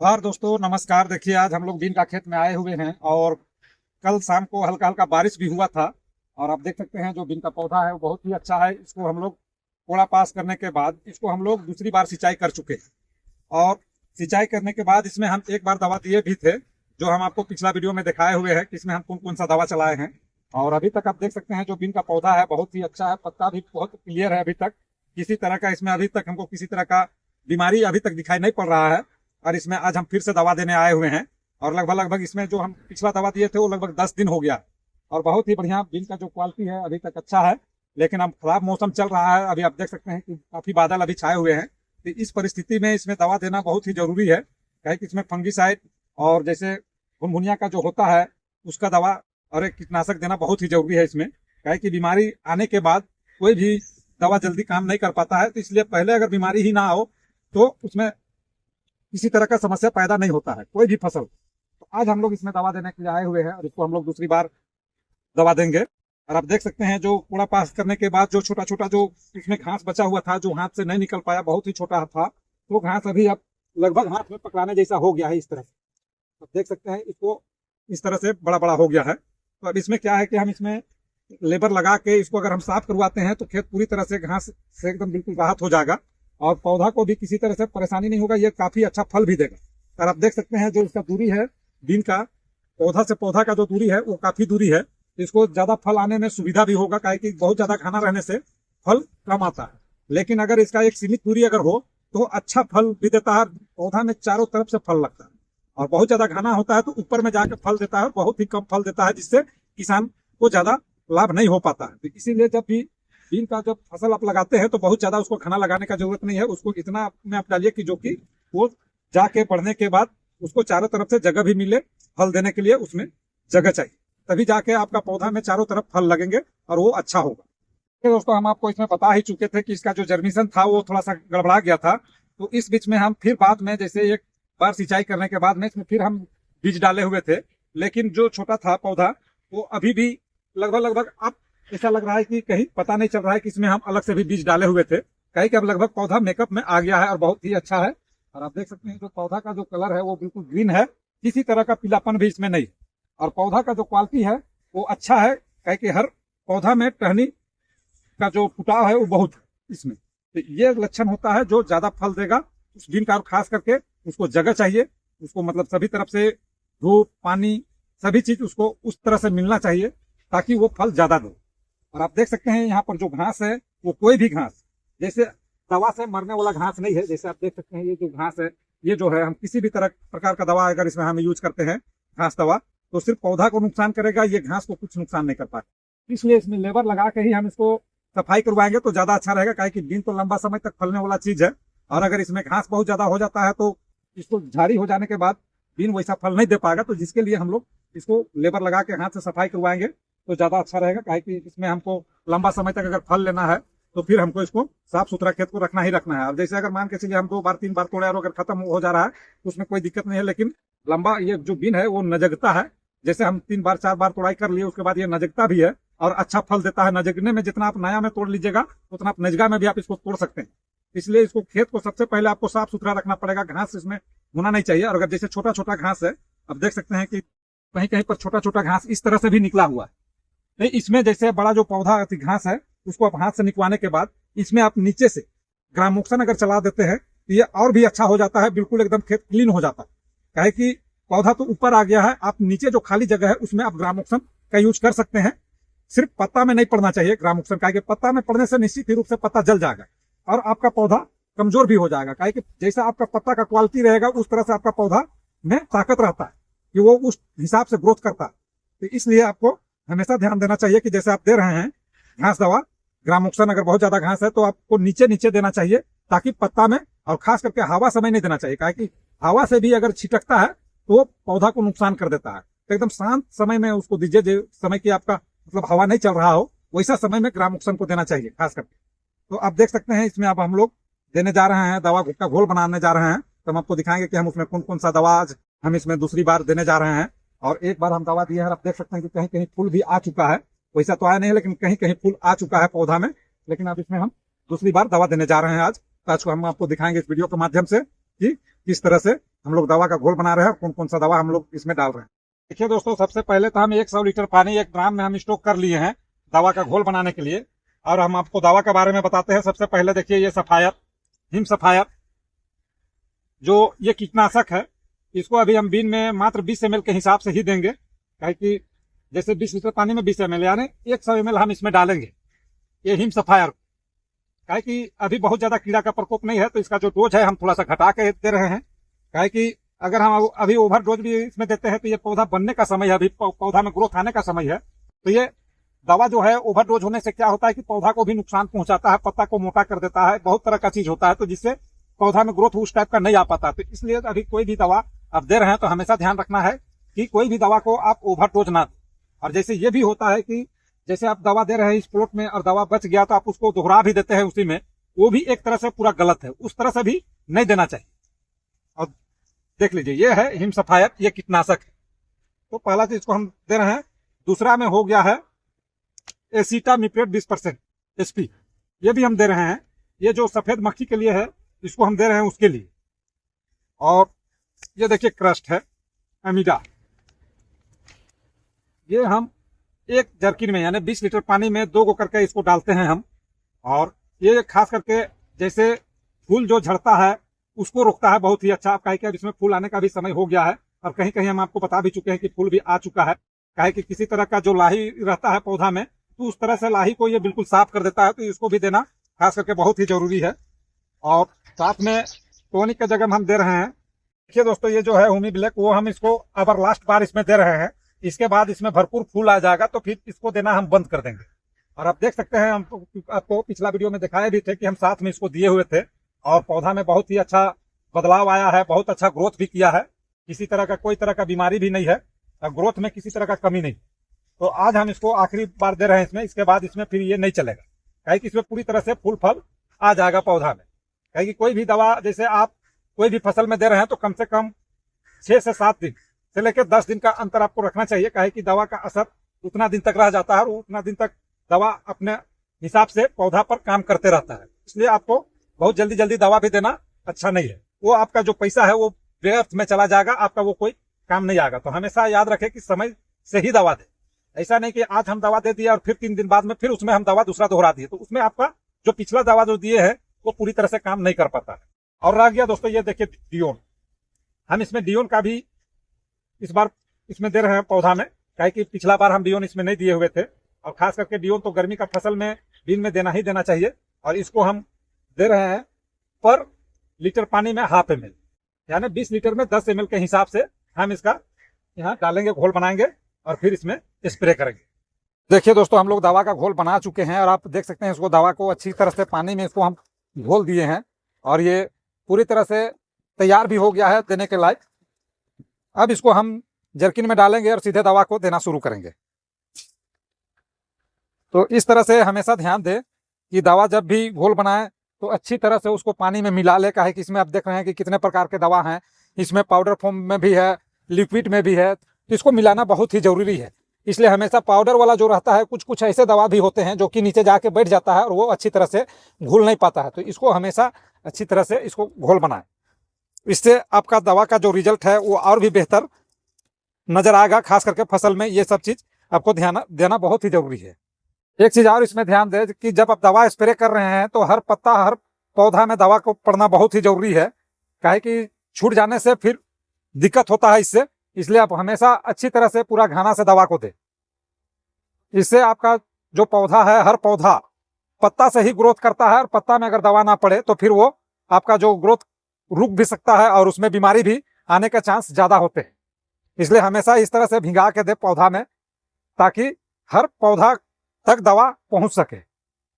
जोहार दोस्तों, नमस्कार। देखिए, आज हम लोग बीन का खेत में आए हुए हैं और कल शाम को हल्का हल्का बारिश भी हुआ था। और आप देख सकते हैं जो बीन का पौधा है वो बहुत ही अच्छा है। इसको हम लोग कोड़ा पास करने के बाद इसको हम लोग दूसरी बार सिंचाई कर चुके हैं। और सिंचाई करने के बाद इसमें हम एक बार दवा दिए भी थे, जो हम आपको पिछला वीडियो में दिखाए हुए हैं कि इसमें हम कौन कौन सा दवा चलाए हैं। और अभी तक आप देख सकते हैं जो बीन का पौधा है बहुत ही अच्छा है, पत्ता भी बहुत क्लियर है। अभी तक किसी तरह का इसमें अभी तक हमको किसी तरह का बीमारी अभी तक दिखाई नहीं पड़ रहा है। और इसमें आज हम फिर से दवा देने आए हुए हैं। और लगभग लगभग इसमें जो हम पिछला दवा दिए थे वो लगभग 10 दिन हो गया। और बहुत ही बढ़िया बीन का जो क्वालिटी है अभी तक अच्छा है। लेकिन अब खराब मौसम चल रहा है, अभी आप देख सकते हैं कि काफी बादल अभी छाए हुए हैं। तो इस परिस्थिति में इसमें दवा देना बहुत ही जरूरी है, कहे कि इसमें फंगीसाइड और जैसे भुनभुनिया का जो होता है उसका दवा और एक कीटनाशक देना बहुत ही जरूरी है इसमें। कहे कि बीमारी आने के बाद कोई भी दवा जल्दी काम नहीं कर पाता है, तो इसलिए पहले अगर बीमारी ही ना हो तो उसमें किसी तरह का समस्या पैदा नहीं होता है कोई भी फसल। तो आज हम लोग इसमें दवा देने के लिए आए हुए हैं और इसको हम लोग दूसरी बार दवा देंगे। और आप देख सकते हैं जो कूड़ा पास करने के बाद जो छोटा छोटा जो इसमें घास बचा हुआ था, जो हाथ से नहीं निकल पाया, बहुत ही छोटा था, वो घास अभी अब लगभग हाथ में पकड़ाने जैसा हो गया है। इस तरह से आप देख सकते हैं इसको इस तरह से बड़ा बड़ा हो गया है। तो अब इसमें क्या है कि हम इसमें लेबर लगा के इसको अगर हम साफ करवाते हैं तो खेत पूरी तरह से घास से एकदम बिल्कुल राहत हो जाएगा और पौधा को भी किसी तरह से परेशानी नहीं होगा। ये काफी अच्छा फल भी देगा। और आप देख सकते हैं जो इसका दूरी है बीन का, पौधा से पौधा का जो दूरी है वो काफी दूरी है। इसको ज्यादा फल आने में सुविधा भी होगा, काहे कि बहुत ज्यादा घना रहने से फल कम आता है। लेकिन अगर इसका एक सीमित दूरी अगर हो तो अच्छा फल भी देता है। पौधा में चारों तरफ से फल लगता है और बहुत ज्यादा घना होता है तो ऊपर में जाकर फल देता है और बहुत ही कम फल देता है, जिससे किसान को ज्यादा लाभ नहीं हो पाता है। तो इसीलिए जब भी बीन का जब फसल आप लगाते हैं तो बहुत ज्यादा उसको घना लगाने का जरूरत नहीं है। उसको इतना में आप डालिए कि जो कि वो जाके बढ़ने के बाद उसको चारों तरफ से जगह भी मिले, फल देने के लिए उसमें जगह चाहिए, तभी जाके आपका पौधा में चारों तरफ फल लगेंगे और वो अच्छा होगा। तो दोस्तों, हम आपको इसमें बता ही चुके थे कि इसका जो जर्मिनेशन था वो थोड़ा सा गड़बड़ा गया था। तो इस बीच में हम फिर बाद में जैसे एक बार सिंचाई करने के बाद में इसमें फिर हम बीज डाले हुए थे। लेकिन जो छोटा था पौधा वो अभी भी लगभग लगभग अब ऐसा लग रहा है कि कहीं पता नहीं चल रहा है कि इसमें हम अलग से भी बीज डाले हुए थे। कहीं कि अब लगभग पौधा मेकअप में आ गया है और बहुत ही अच्छा है। और आप देख सकते हैं जो पौधा का जो कलर है वो बिल्कुल ग्रीन है, किसी तरह का पीलापन भी इसमें नहीं है। और पौधा का जो क्वालिटी है वो अच्छा है, कहीं कि हर पौधा में टहनी का जो फुटाव है वो बहुत है इसमें। तो ये लक्षण होता है जो ज्यादा फल देगा उस दिन का। खास करके उसको जगह चाहिए, उसको मतलब सभी तरफ से धूप पानी सभी चीज उसको उस तरह से मिलना चाहिए ताकि वो फल ज्यादा दे। और आप देख सकते हैं यहाँ पर जो घास है वो कोई भी घास जैसे दवा से मरने वाला घास नहीं है। जैसे आप देख सकते हैं ये जो घास है, ये जो है हम किसी भी तरह प्रकार का दवा अगर इसमें हम यूज करते हैं घास दवा, तो सिर्फ पौधा को नुकसान करेगा, ये घास को कुछ नुकसान नहीं कर पाएगा। इसलिए इसमें लेबर लगा के ही हम इसको सफाई करवाएंगे तो ज्यादा अच्छा रहेगा, काहे कि बीन तो लंबा समय तक फलने वाला चीज है। और अगर इसमें घास बहुत ज्यादा हो जाता है तो इसको झाड़ी हो जाने के बाद बीन वैसा फल नहीं दे पाएगा। तो जिसके लिए हम लोग इसको लेबर लगा के हाथ से सफाई करवाएंगे तो ज्यादा अच्छा रहेगा, काहे कि इसमें हमको लंबा समय तक अगर फल लेना है तो फिर हमको इसको साफ सुथरा खेत को रखना ही रखना है। और जैसे अगर मान के चलिए हम 2 बार 3 बार तोड़े और अगर खत्म हो जा रहा है तो उसमें कोई दिक्कत नहीं है। लेकिन लंबा ये जो बीन है वो नजगता है, जैसे हम 3 बार 4 बार तोड़ाई कर लिए उसके बाद ये नजगता भी है और अच्छा फल देता है। नजगने में जितना आप नया में तोड़ लीजिएगा उतना आप नजगा में भी आप इसको तोड़ सकते हैं। इसलिए इसको खेत को सबसे पहले आपको साफ सुथरा रखना पड़ेगा, घास इसमें होना नहीं चाहिए। और अगर जैसे छोटा छोटा घास है, आप देख सकते हैं कि कहीं कहीं पर छोटा छोटा घास इस तरह से भी निकला हुआ है। तो इसमें जैसे बड़ा जो पौधा घास है उसको आप हाथ से निकलवाने के बाद इसमें आप नीचे से ग्रामोक्सन अगर चला देते हैं तो ये और भी अच्छा हो जाता है, बिल्कुल एकदम खेत क्लीन हो जाता है। काहे कि पौधा तो ऊपर आ गया है, आप नीचे जो खाली जगह है उसमें आप ग्रामोक्सन का यूज कर सकते हैं। सिर्फ पत्ता में नहीं पड़ना चाहिए ग्रामोक्सन, काहे कि पत्ता में पड़ने से निश्चित ही रूप से पत्ता जल जाएगा और आपका पौधा कमजोर भी हो जाएगा। काहे कि जैसा आपका पत्ता का क्वालिटी रहेगा उस तरह से आपका पौधा में ताकत रहता है कि वो उस हिसाब से ग्रोथ करता है। तो इसलिए आपको हमेशा ध्यान देना चाहिए कि जैसे आप दे रहे हैं घास दवा ग्रामोक्सन, अगर बहुत ज्यादा घास है तो आपको नीचे नीचे देना चाहिए ताकि पत्ता में, और खास करके हवा समय नहीं देना चाहिए, कि हवा से भी अगर छिटकता है तो पौधा को नुकसान कर देता है। तो एकदम शांत समय में उसको दीजिए, जो समय की आपका मतलब हवा नहीं चल रहा हो वैसा समय में ग्रामोक्सन को देना चाहिए खास करके। तो आप देख सकते हैं इसमें अब हम लोग देने जा रहे हैं दवा का घोल बनाने जा रहे हैं। तो हम आपको दिखाएंगे कि हम उसमें कौन कौन सा दवा आज हम इसमें दूसरी बार देने जा रहे हैं। और एक बार हम दवा दिए हैं, आप देख सकते हैं कि कहीं कहीं फूल भी आ चुका है, वैसा तो आया नहीं है लेकिन कहीं कहीं फूल आ चुका है पौधा में। लेकिन अब इसमें हम दूसरी बार दवा देने जा रहे हैं आज। तो आज को हम आपको दिखाएंगे इस वीडियो के माध्यम से। कि किस तरह से हम लोग दवा का घोल बना रहे हैं और कौन कौन सा दवा हम लोग इसमें डाल रहे हैं। देखिए दोस्तों, सबसे पहले तो हम 100 लीटर पानी एक ड्राम में हम स्टॉक कर लिए हैं दवा का घोल बनाने के लिए। और हम आपको दवा के बारे में बताते हैं। सबसे पहले देखिए, ये सफायर, हिम सफायर, जो ये कीटनाशक है, इसको अभी हम बीन में मात्र 20 ml के हिसाब से ही देंगे। कहे कि जैसे 20 लीटर पानी में 20 ml यानी 100 ml हम इसमें डालेंगे ये हिम सफायर। कहे कि अभी बहुत ज्यादा कीड़ा का प्रकोप नहीं है, तो इसका जो डोज है हम थोड़ा सा घटा के दे रहे हैं। कहे कि अगर हम अभी ओवर डोज भी इसमें देते हैं तो ये पौधा बनने का समय है, अभी पौधा में ग्रोथ आने का समय है। तो ये दवा जो है ओवर डोज होने से क्या होता है कि पौधा को भी नुकसान पहुंचाता है, पत्ता को मोटा कर देता है, बहुत तरह का चीज होता है, तो जिससे पौधा में ग्रोथ उस टाइप का नहीं आ पाता। तो इसलिए अभी कोई भी दवा आप दे रहे हैं तो हमेशा ध्यान रखना है कि कोई भी दवा को आप ओवर डोज ना दें। और जैसे ये भी होता है कि जैसे आप दवा दे रहे हैं इस प्लॉट में और दवा बच गया तो आप उसको दोहरा भी देते हैं उसी में, वो भी एक तरह से पूरा गलत है, उस तरह से भी नहीं देना चाहिए। और देख लीजिए, ये है हिम सफायर, ये कीटनाशक है। तो पहला चीज को हम दे रहे हैं। दूसरा में हो गया है एसिटामिप्रेट 20% एसपी, ये भी हम दे रहे हैं। ये जो सफेद मक्खी के लिए है, इसको हम दे रहे हैं उसके लिए। और ये देखिए क्रस्ट है अमीडा, ये हम एक जर्किन में यानी 20 लीटर पानी में 2 गो करके इसको डालते हैं हम। और ये खास करके जैसे फूल जो झड़ता है उसको रोकता है बहुत ही अच्छा। आप कहे कि अब इसमें फूल आने का भी समय हो गया है और कहीं कहीं हम आपको बता भी चुके हैं कि फूल भी आ चुका है। कहे कि किसी तरह का जो लाही रहता है पौधा में, तो उस तरह से लाही को ये बिल्कुल साफ कर देता है, तो इसको भी देना खास करके बहुत ही जरूरी है। और साथ में टॉनिक की जगह हम दे रहे हैं। देखिए दोस्तों, ये जो है होमी ब्लैक, वो हम इसको अबर लास्ट बार इसमें दे रहे हैं। इसके बाद इसमें भरपूर फूल आ जाएगा तो फिर इसको देना हम बंद कर देंगे। और आप देख सकते हैं, हम आपको पिछला वीडियो में दिखाए भी थे कि हम साथ में इसको दिए हुए थे और पौधा में बहुत ही अच्छा बदलाव आया है, बहुत अच्छा ग्रोथ भी किया है। किसी तरह का कोई तरह का बीमारी भी नहीं है और ग्रोथ में किसी तरह का कमी नहीं। तो आज हम इसको आखिरी बार दे रहे हैं इसमें, इसके बाद इसमें फिर ये नहीं चलेगा। कहे कि इसमें पूरी तरह से फूल फल आ जाएगा पौधा में। कहे कि कोई भी दवा जैसे आप कोई भी फसल में दे रहे हैं तो कम से कम 6 से 7 दिन से लेकर 10 दिन का अंतर आपको रखना चाहिए। कहे कि दवा का असर उतना दिन तक रह जाता है और उतना दिन तक दवा अपने हिसाब से पौधा पर काम करते रहता है। इसलिए आपको बहुत जल्दी जल्दी दवा भी देना अच्छा नहीं है। वो आपका जो पैसा है वो व्यर्थ में चला जाएगा, आपका वो कोई काम नहीं आएगा। तो हमेशा याद रखें कि समय से ही दवा दे। ऐसा नहीं कि आज हम दवा दे दिया और फिर 3 दिन बाद में फिर उसमें हम दवा दूसरा दोहरा दिए, तो उसमें आपका जो पिछला दवा जो दिए है वो पूरी तरह से काम नहीं कर पाता है। और रह गया दोस्तों, ये देखिए डियोन, हम इसमें डियोन का भी इस बार इसमें दे रहे हैं पौधा में। कहे कि पिछला बार हम डियोन इसमें नहीं दिए हुए थे। और खास करके डियोन तो गर्मी का फसल में दिन में देना ही देना चाहिए। और इसको हम दे रहे हैं पर लीटर पानी में ½ ml, यानी 20 लीटर में 10 ml के हिसाब से हम इसका यहाँ डालेंगे, घोल बनाएंगे और फिर इसमें स्प्रे करेंगे। देखिए दोस्तों, हम लोग दवा का घोल बना चुके हैं और आप देख सकते हैं इसको, दवा को अच्छी तरह से पानी में इसको हम घोल दिए हैं और ये पूरी तरह से तैयार भी हो गया है देने के लायक। अब इसको हम जर्किन में डालेंगे और सीधे दवा को देना शुरू करेंगे। तो इस तरह से हमेशा ध्यान दें कि दवा जब भी घोल बनाए तो अच्छी तरह से उसको पानी में मिला ले। काहे कि इसमें आप देख रहे हैं कि कितने प्रकार के दवा हैं, इसमें पाउडर फॉर्म में भी है, लिक्विड में भी है, तो इसको मिलाना बहुत ही जरूरी है। इसलिए हमेशा पाउडर वाला जो रहता है, कुछ कुछ ऐसे दवा भी होते हैं जो कि नीचे जाके बैठ जाता है और वो अच्छी तरह से घुल नहीं पाता है। तो इसको हमेशा अच्छी तरह से इसको घोल बनाए, इससे आपका दवा का जो रिजल्ट है वो और भी बेहतर नजर आएगा। खास करके फसल में ये सब चीज आपको ध्यान देना बहुत ही जरूरी है। एक चीज और इसमें ध्यान दें कि जब आप दवा स्प्रे कर रहे हैं तो हर पत्ता हर पौधा में दवा को पड़ना बहुत ही जरूरी है। काहे कि छूट जाने से फिर दिक्कत होता है इससे, इसलिए आप हमेशा अच्छी तरह से पूरा घाना से दवा को दें। इससे आपका जो पौधा है, हर पौधा पत्ता से ही ग्रोथ करता है और पत्ता में अगर दवा ना पड़े तो फिर वो आपका जो ग्रोथ रुक भी सकता है और उसमें बीमारी भी आने का चांस ज्यादा होते हैं। इसलिए हमेशा इस तरह से भिंगा के दे पौधा में, ताकि हर पौधा तक दवा पहुंच सके।